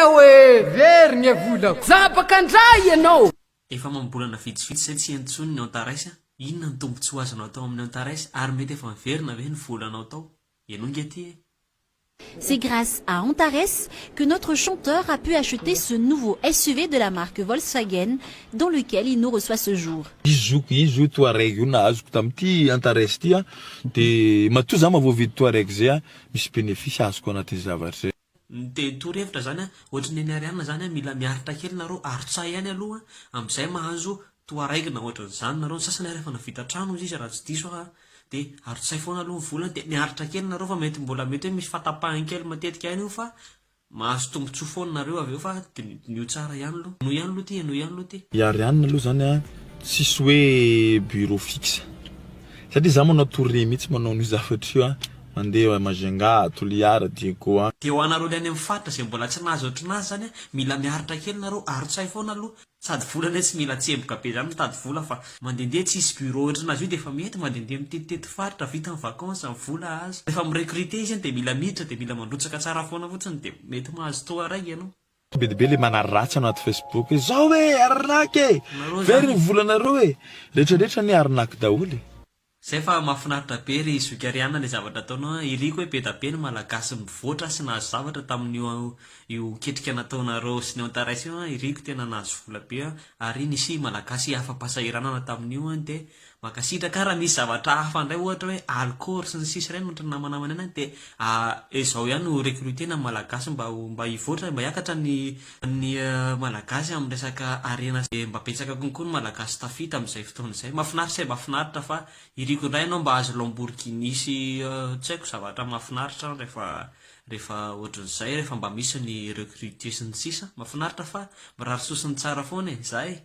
hoe very ny volako zapaka ndray ianao efa mambolana vitsivitsy zay tsy entsony ny antaraisy inona ny tombontsoa azonao atao amin'ny antaraisy ary mety efa miverina ve ny volanao tao ianao ngety e. C'est grâce à Antares que notre chanteur a pu acheter ce nouveau SUV de la marque Volkswagen dans lequel il nous reçoit ce jour. Izy io Touareg io nahazoko tamin'ity Antares ty de matoa za mavoavidy Touareg zay misy bénéfice azoko anatin'ny zavatra zay. De torohevitra zany ohatrany ny ariana zany mila miaritra kely nareo aritsay ihany aloha amizay mahazo Touareg na ohatran'izany nareo ny sasany rehefa navita trano izy raha tsy diso de aritsay foana aloha ny volana de miaritra kely nareo fa mety mbola mety hoe misy fatapahany kely matetika ihany io fa mahazo tombontsoa foana nareo avy eo fa nio tsara ihany aloha no ihany aloha ty no ihany aloha ty Ariana aloha zany tsisy hoe bureau fixe satria za manao tournée mihitsy manao ny zavatra io mandeha Majunga, Toliara, Diego de ho anareo le any amin'ny faritra zay mbola tsy nahazo ohatranazy zany mila miaritra kely nareo aritsay foana aloha sady volana tsy mila tsemboka be zany mitady vola fa mandendeha tsisy bureau ohatranazy io de efa mety mandendeha mitetitety faritra vita amin'ny vacances amin'ny vola azy rehefa mirecruter izy de mila miditra de mila mandrotsaka tsara foana fotsiny de mety mahazo Touareg ianao be de be le manaratsy anaty Facebook hoe zao hoe arnaque very ny volanareo e rehetrarehetra ny arnaque daholo zay fa mahafinaritra be ry zokariana le zavatra ataonao iriko hoe be da be ny malagasy mivoatra sy nahazo zavatra tamin'io io ketrika nataonareo sy ny antaraisy io iriko tena nahazo vola be ary nisy malagasy afa-pasahiranana tamin'io de makasitraka raha misy zavatra hafa ndray ohatra hoe alcool sy ny sisy reny ohatra namanamana ana de izao ihany no recrutena malagasy mba hivoatra mba hiakatra ny malagasy amin'ny resaka arena mba betsaka konkoa ny malagasy tafita amin'izay fotoana izay mahafinaritra mahafinaritra fa iriko indray ianao mba azo Lamborghini sy tsy haiko zavatra mahafinaritra rehefa ohatran'izay rehefa mba misy ny recruter sy ny sisa mahafinaritra fa mirary sosiny tsara foana e zay